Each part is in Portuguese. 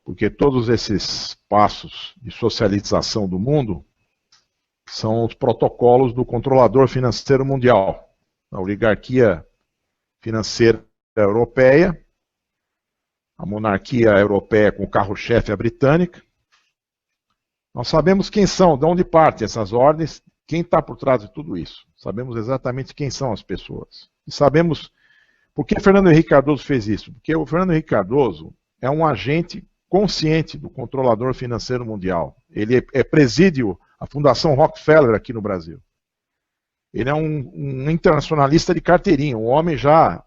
porque todos esses passos de socialização do mundo são os protocolos do controlador financeiro mundial, a oligarquia financeira europeia, a monarquia europeia com o carro-chefe a britânica. Nós sabemos quem são, de onde partem essas ordens, quem está por trás de tudo isso. Sabemos exatamente quem são as pessoas. E sabemos por que Fernando Henrique Cardoso fez isso. Porque o Fernando Henrique Cardoso é um agente consciente do controlador financeiro mundial. Ele preside a Fundação Rockefeller aqui no Brasil. Ele é um internacionalista de carteirinha, um homem já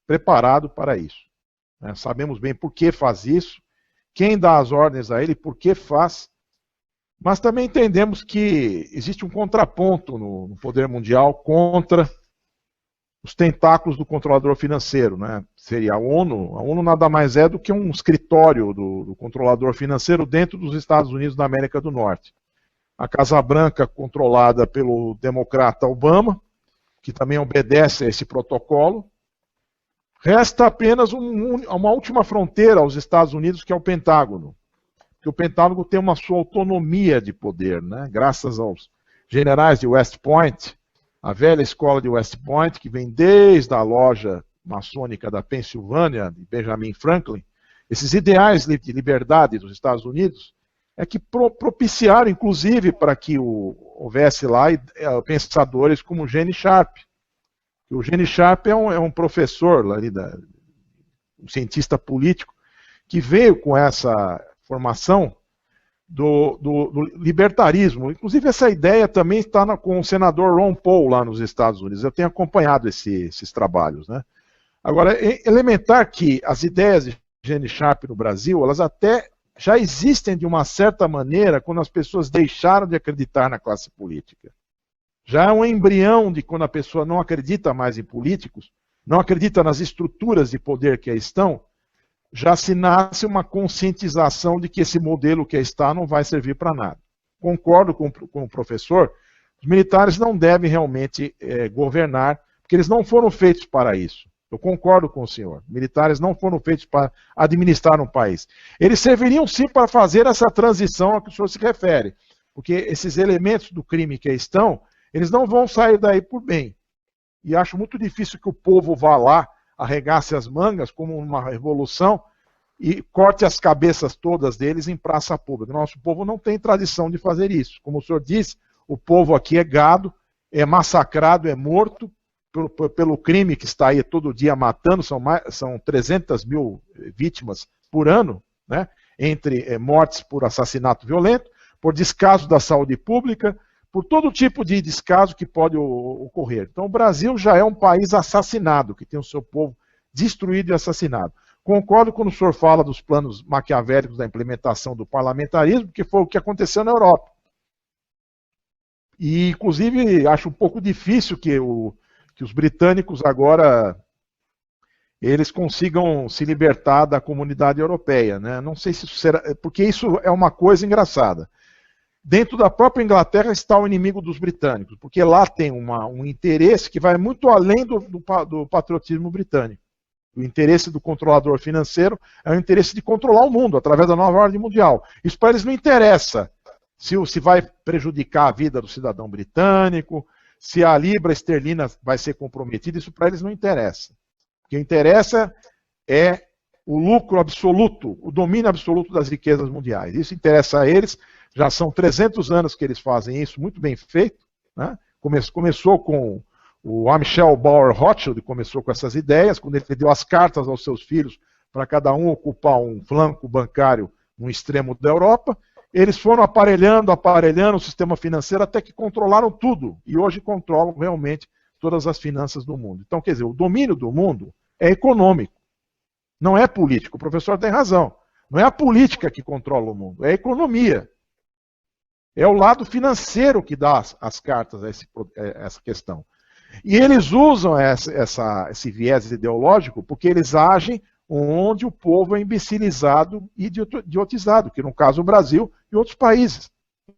preparado para isso. Sabemos bem por que faz isso, quem dá as ordens a ele, por que faz. Mas também entendemos que existe um contraponto no poder mundial contra os tentáculos do controlador financeiro. Seria a ONU. A ONU nada mais é do que um escritório do controlador financeiro dentro dos Estados Unidos da América do Norte. A Casa Branca, controlada pelo democrata Obama, que também obedece a esse protocolo. Resta apenas uma última fronteira aos Estados Unidos, que é o Pentágono. Que o Pentágono tem uma sua autonomia de poder, graças aos generais de West Point, a velha escola de West Point, que vem desde a loja maçônica da Pensilvânia, de Benjamin Franklin. Esses ideais de liberdade dos Estados Unidos é que propiciaram, inclusive, para que houvesse lá pensadores como Gene Sharp. O Gene Sharp é um professor, um cientista político, que veio com essa formação do libertarismo. Inclusive, essa ideia também está com o senador Ron Paul lá nos Estados Unidos. Eu tenho acompanhado esses trabalhos. Agora, é elementar que as ideias de Gene Sharp no Brasil, elas até já existem de uma certa maneira quando as pessoas deixaram de acreditar na classe política. Já é um embrião de quando a pessoa não acredita mais em políticos, não acredita nas estruturas de poder que aí estão, já se nasce uma conscientização de que esse modelo que aí está não vai servir para nada. Concordo com o professor, os militares não devem realmente governar, porque eles não foram feitos para isso. Eu concordo com o senhor. Militares não foram feitos para administrar um país. Eles serviriam sim para fazer essa transição a que o senhor se refere, porque esses elementos do crime que aí estão, eles não vão sair daí por bem. E acho muito difícil que o povo vá lá, arregace as mangas, como uma revolução, e corte as cabeças todas deles em praça pública. Nosso povo não tem tradição de fazer isso. Como o senhor disse, o povo aqui é gado, é massacrado, é morto pelo crime que está aí todo dia matando, são 300 mil vítimas por ano, entre mortes por assassinato violento, por descaso da saúde pública, por todo tipo de descaso que pode ocorrer. Então o Brasil já é um país assassinado, que tem o seu povo destruído e assassinado. Concordo quando o senhor fala dos planos maquiavélicos da implementação do parlamentarismo, que foi o que aconteceu na Europa. E, inclusive, acho um pouco difícil que os britânicos agora eles consigam se libertar da comunidade europeia. Não sei se isso será, porque isso é uma coisa engraçada. Dentro da própria Inglaterra está o inimigo dos britânicos, porque lá tem um interesse que vai muito além do patriotismo britânico. O interesse do controlador financeiro é o interesse de controlar o mundo através da nova ordem mundial. Isso para eles não interessa se vai prejudicar a vida do cidadão britânico, se a libra esterlina vai ser comprometida, isso para eles não interessa. O que interessa é o lucro absoluto, o domínio absoluto das riquezas mundiais. Isso interessa a eles. Já são 300 anos que eles fazem isso, muito bem feito. Começou com o Amschel Bauer Rothschild, começou com essas ideias, quando ele deu as cartas aos seus filhos para cada um ocupar um flanco bancário no extremo da Europa. Eles foram aparelhando o sistema financeiro até que controlaram tudo. E hoje controlam realmente todas as finanças do mundo. Então, quer dizer, o domínio do mundo é econômico, não é político. O professor tem razão. Não é a política que controla o mundo, é a economia. É o lado financeiro que dá as cartas a essa questão. E eles usam esse viés ideológico porque eles agem onde o povo é imbecilizado e idiotizado, que no caso o Brasil e outros países.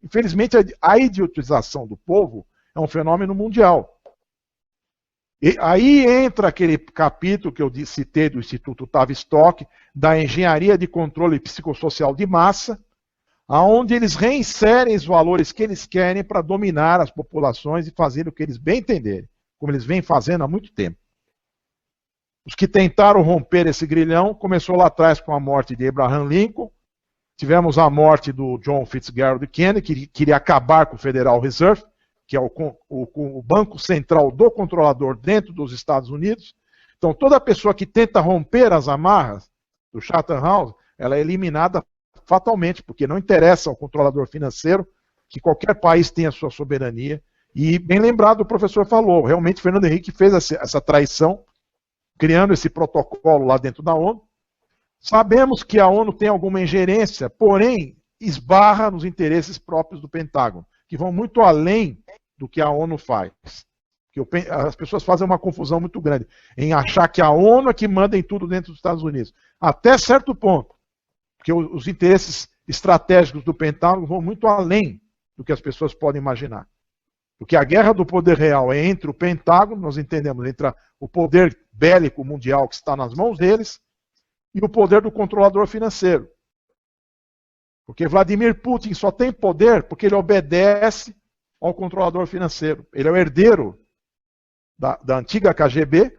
Infelizmente, a idiotização do povo é um fenômeno mundial. E aí entra aquele capítulo que eu citei do Instituto Tavistock, da engenharia de controle psicossocial de massa, onde eles reinserem os valores que eles querem para dominar as populações e fazer o que eles bem entenderem, como eles vêm fazendo há muito tempo. Os que tentaram romper esse grilhão, começou lá atrás com a morte de Abraham Lincoln, tivemos a morte do John Fitzgerald Kennedy, que queria acabar com o Federal Reserve, que é o banco central do controlador dentro dos Estados Unidos. Então, toda pessoa que tenta romper as amarras do Chatham House, ela é eliminada fatalmente, porque não interessa ao controlador financeiro que qualquer país tenha sua soberania. E, bem lembrado, o professor falou, realmente Fernando Henrique fez essa traição, criando esse protocolo lá dentro da ONU. Sabemos que a ONU tem alguma ingerência, porém, esbarra nos interesses próprios do Pentágono, que vão muito além do que a ONU faz. As pessoas fazem uma confusão muito grande em achar que a ONU é que manda em tudo dentro dos Estados Unidos. Até certo ponto. Porque os interesses estratégicos do Pentágono vão muito além do que as pessoas podem imaginar. Porque a guerra do poder real é entre o Pentágono, nós entendemos, entre o poder bélico mundial que está nas mãos deles e o poder do controlador financeiro. Porque Vladimir Putin só tem poder porque ele obedece ao controlador financeiro. Ele é o herdeiro da antiga KGB,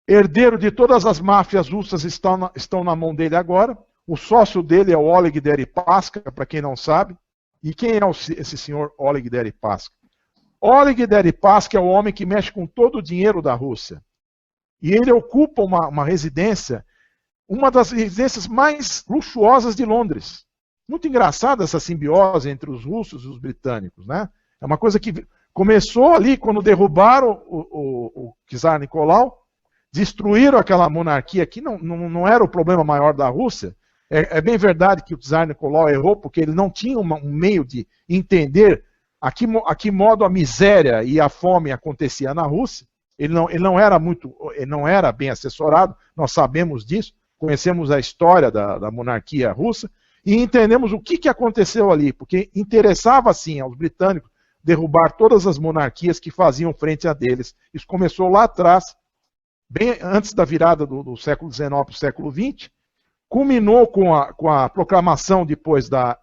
herdeiro de todas as máfias russas estão na mão dele agora. O sócio dele é o Oleg Deripaska, para quem não sabe. E quem é esse senhor Oleg Deripaska? Oleg Deripaska é o homem que mexe com todo o dinheiro da Rússia. E ele ocupa uma residência, uma das residências mais luxuosas de Londres. Muito engraçada essa simbiose entre os russos e os britânicos, né? É uma coisa que começou ali quando derrubaram o czar Nicolau, destruíram aquela monarquia que não era o problema maior da Rússia. É bem verdade que o czar Nicolau errou, porque ele não tinha um meio de entender a que modo a miséria e a fome acontecia na Rússia. Ele não era bem assessorado, nós sabemos disso, conhecemos a história da monarquia russa e entendemos o que aconteceu ali, porque interessava sim aos britânicos derrubar todas as monarquias que faziam frente a deles. Isso começou lá atrás, bem antes da virada do século XIX para o século XX, culminou com a proclamação depois da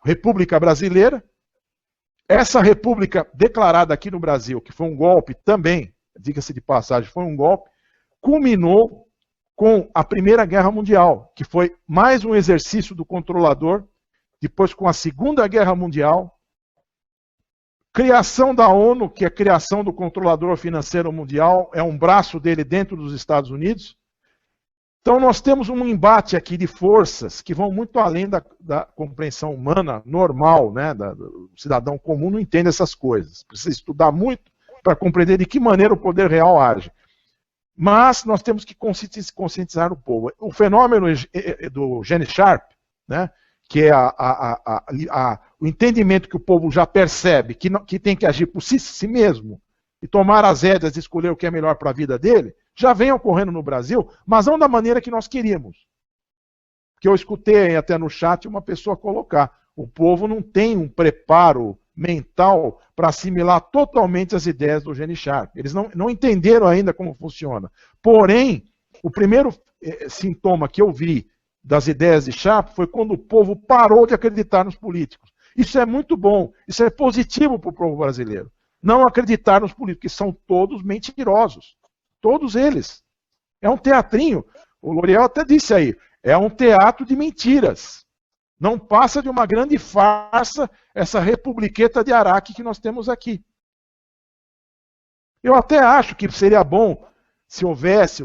República Brasileira. Essa república declarada aqui no Brasil, que foi um golpe também, diga-se de passagem, foi um golpe, culminou com a Primeira Guerra Mundial, que foi mais um exercício do controlador, depois com a Segunda Guerra Mundial, criação da ONU, que é a criação do controlador financeiro mundial, é um braço dele dentro dos Estados Unidos. Então nós temos um embate aqui de forças que vão muito além da compreensão humana normal, né? O cidadão comum não entende essas coisas. Precisa estudar muito para compreender de que maneira o poder real age. Mas nós temos que conscientizar o povo. O fenômeno do Gene Sharp, né? Que é o entendimento que o povo já percebe que tem que agir por si mesmo e tomar as rédeas e escolher o que é melhor para a vida dele, já vem ocorrendo no Brasil, mas não da maneira que nós queríamos. Que eu escutei até no chat uma pessoa colocar, o povo não tem um preparo mental para assimilar totalmente as ideias do Gene Sharp. Eles não entenderam ainda como funciona. Porém, o primeiro sintoma que eu vi das ideias de Sharp foi quando o povo parou de acreditar nos políticos. Isso é muito bom, isso é positivo para o povo brasileiro. Não acreditar nos políticos, que são todos mentirosos. Todos eles. É um teatrinho. O L'Oréal até disse aí, é um teatro de mentiras. Não passa de uma grande farsa essa republiqueta de Araque que nós temos aqui. Eu até acho que seria bom se houvesse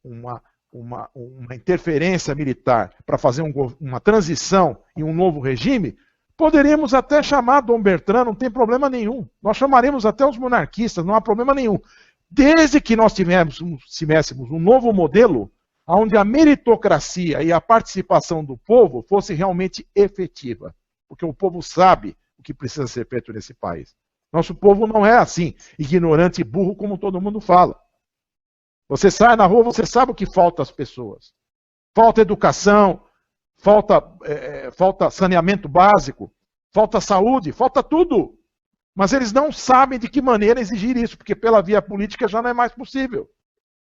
uma interferência militar para fazer uma transição em um novo regime, poderíamos até chamar Dom Bertrand, não tem problema nenhum. Nós chamaremos até os monarquistas, não há problema nenhum. Desde que nós tivéssemos um novo modelo, onde a meritocracia e a participação do povo fosse realmente efetiva. Porque o povo sabe o que precisa ser feito nesse país. Nosso povo não é assim, ignorante e burro como todo mundo fala. Você sai na rua, você sabe o que falta às pessoas. Falta educação, falta saneamento básico, falta saúde, falta tudo. Mas eles não sabem de que maneira exigir isso, porque pela via política já não é mais possível.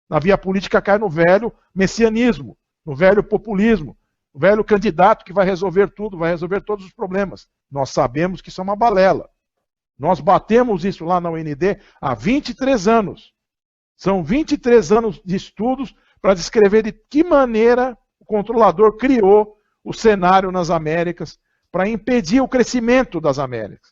Na via política cai no velho messianismo, no velho populismo, no velho candidato que vai resolver tudo, vai resolver todos os problemas. Nós sabemos que isso é uma balela. Nós batemos isso lá na UND há 23 anos. São 23 anos de estudos para descrever de que maneira o controlador criou o cenário nas Américas para impedir o crescimento das Américas.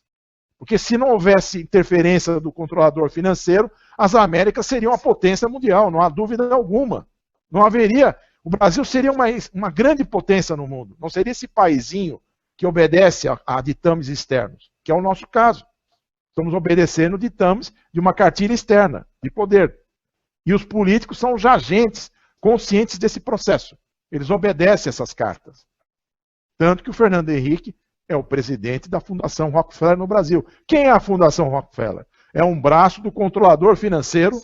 Porque se não houvesse interferência do controlador financeiro, as Américas seriam uma potência mundial, não há dúvida alguma. Não haveria. O Brasil seria uma grande potência no mundo. Não seria esse paizinho que obedece a ditames externos, que é o nosso caso. Estamos obedecendo ditames de uma cartilha externa de poder. E os políticos são os agentes conscientes desse processo. Eles obedecem essas cartas. Tanto que o Fernando Henrique é o presidente da Fundação Rockefeller no Brasil. Quem é a Fundação Rockefeller? É um braço do controlador financeiro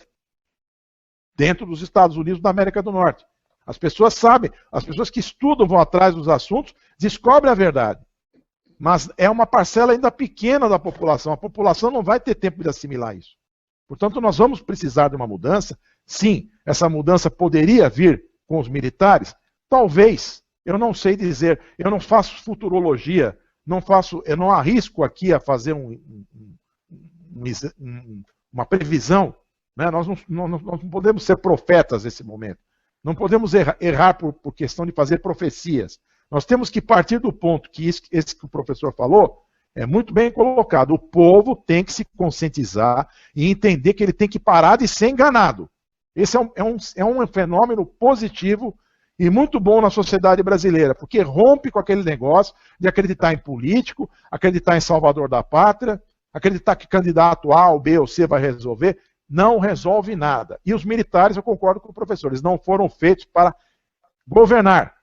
dentro dos Estados Unidos da América do Norte. As pessoas sabem, as pessoas que estudam, vão atrás dos assuntos, descobrem a verdade. Mas é uma parcela ainda pequena da população. A população não vai ter tempo de assimilar isso. Portanto, nós vamos precisar de uma mudança. Sim, essa mudança poderia vir com os militares? Talvez. Eu não sei dizer. Eu não faço futurologia. Eu não arrisco aqui a fazer uma previsão. Né? Nós não podemos ser profetas nesse momento. Não podemos errar por questão de fazer profecias. Nós temos que partir do ponto que esse que o professor falou é muito bem colocado. O povo tem que se conscientizar e entender que ele tem que parar de ser enganado. Esse é um fenômeno positivo e muito bom na sociedade brasileira, porque rompe com aquele negócio de acreditar em político, acreditar em salvador da pátria, acreditar que candidato A, ou B ou C vai resolver. Não resolve nada. E os militares, eu concordo com o professor, eles não foram feitos para governar.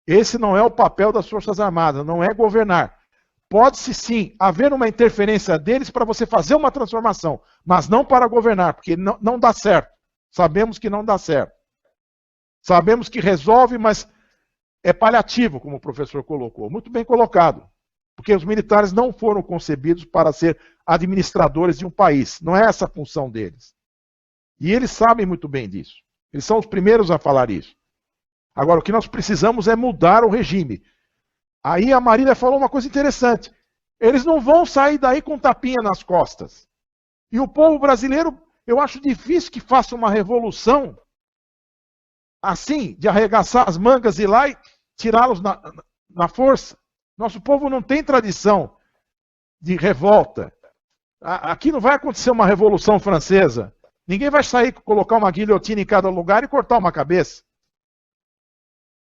Esse não é o papel das Forças Armadas, não é governar. Pode-se sim haver uma interferência deles para você fazer uma transformação, mas não para governar, porque não dá certo. Sabemos que não dá certo. Sabemos que resolve, mas é paliativo, como o professor colocou. Muito bem colocado. Porque os militares não foram concebidos para ser administradores de um país. Não é essa a função deles. E eles sabem muito bem disso. Eles são os primeiros a falar isso. Agora, o que nós precisamos é mudar o regime. Aí a Marília falou uma coisa interessante. Eles não vão sair daí com tapinha nas costas. E o povo brasileiro, eu acho difícil que faça uma revolução assim, de arregaçar as mangas e ir lá e tirá-los na força. Nosso povo não tem tradição de revolta. Aqui não vai acontecer uma revolução francesa. Ninguém vai sair, colocar uma guilhotina em cada lugar e cortar uma cabeça.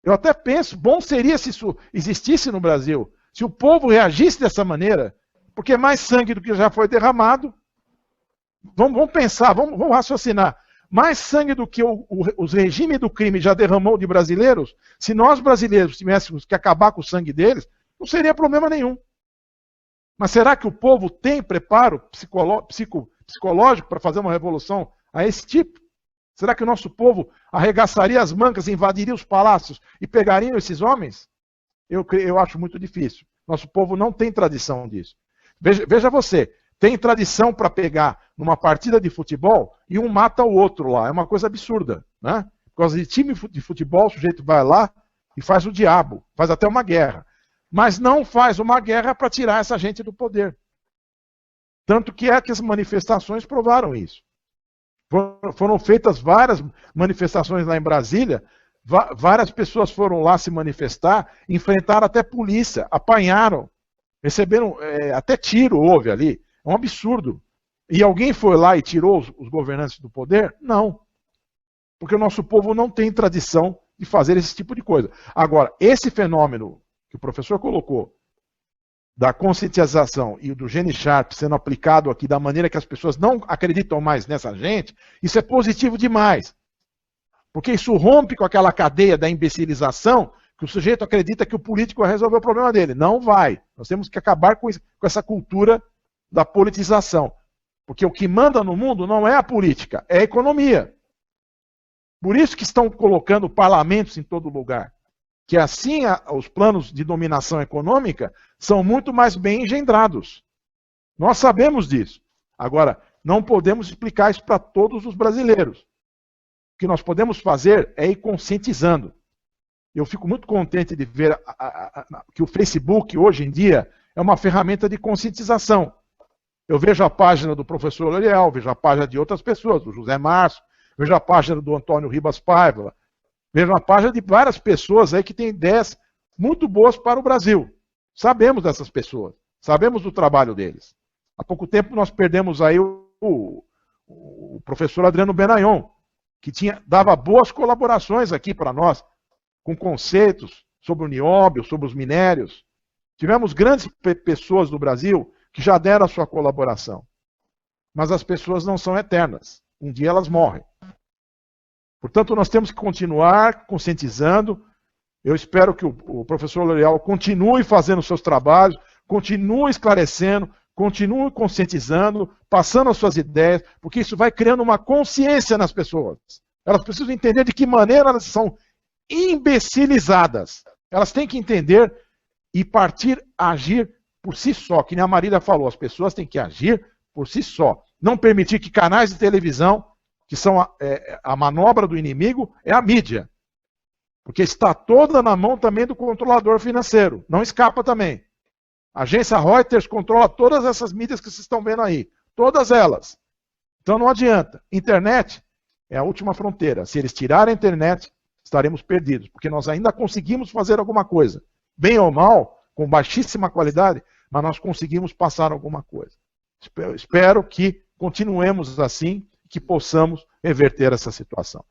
Eu até penso, bom seria se isso existisse no Brasil, se o povo reagisse dessa maneira, porque é mais sangue do que já foi derramado. Vamos pensar, vamos raciocinar. Mais sangue do que os regimes do crime já derramou de brasileiros, se nós brasileiros tivéssemos que acabar com o sangue deles, não seria problema nenhum. Mas será que o povo tem preparo psicológico para fazer uma revolução a esse tipo? Será que o nosso povo arregaçaria as mangas, invadiria os palácios e pegaria esses homens? Eu acho muito difícil. Nosso povo não tem tradição disso. Veja você, tem tradição para pegar numa partida de futebol e um mata o outro lá. É uma coisa absurda. Né? Por causa de time de futebol, o sujeito vai lá e faz o diabo, faz até uma guerra. Mas não faz uma guerra para tirar essa gente do poder. Tanto que é que as manifestações provaram isso. Foram feitas várias manifestações lá em Brasília, várias pessoas foram lá se manifestar, enfrentaram até polícia, apanharam, receberam até tiro houve ali. É um absurdo. E alguém foi lá e tirou os governantes do poder? Não. Porque o nosso povo não tem tradição de fazer esse tipo de coisa. Agora, esse fenômeno que o professor colocou, da conscientização e do Gene Sharp sendo aplicado aqui da maneira que as pessoas não acreditam mais nessa gente, isso é positivo demais. Porque isso rompe com aquela cadeia da imbecilização, que o sujeito acredita que o político vai resolver o problema dele. Não vai. Nós temos que acabar com essa cultura da politização. Porque o que manda no mundo não é a política, é a economia. Por isso que estão colocando parlamentos em todo lugar. Que assim os planos de dominação econômica são muito mais bem engendrados. Nós sabemos disso. Agora, não podemos explicar isso para todos os brasileiros. O que nós podemos fazer é ir conscientizando. Eu fico muito contente de ver que o Facebook, hoje em dia, é uma ferramenta de conscientização. Eu vejo a página do professor L'Oréal, vejo a página de outras pessoas, do José Márcio, vejo a página do Antônio Ribas Paiva, vejo a página de várias pessoas aí que têm ideias muito boas para o Brasil. Sabemos dessas pessoas, sabemos do trabalho deles. Há pouco tempo nós perdemos aí o professor Adriano Benayon, que dava boas colaborações aqui para nós, com conceitos sobre o nióbio, sobre os minérios. Tivemos grandes pessoas no Brasil que já deram a sua colaboração. Mas as pessoas não são eternas. Um dia elas morrem. Portanto, nós temos que continuar conscientizando. Eu espero que o professor L'Oréal continue fazendo seus trabalhos, continue esclarecendo, continue conscientizando, passando as suas ideias, porque isso vai criando uma consciência nas pessoas. Elas precisam entender de que maneira elas são imbecilizadas. Elas têm que entender e partir a agir por si só. Que nem a Marília falou, as pessoas têm que agir por si só. Não permitir que canais de televisão, que são a manobra do inimigo, é a mídia. Porque está toda na mão também do controlador financeiro. Não escapa também. A agência Reuters controla todas essas mídias que vocês estão vendo aí. Todas elas. Então não adianta. Internet é a última fronteira. Se eles tirarem a internet, estaremos perdidos. Porque nós ainda conseguimos fazer alguma coisa. Bem ou mal, com baixíssima qualidade, mas nós conseguimos passar alguma coisa. Espero que continuemos assim, que possamos reverter essa situação.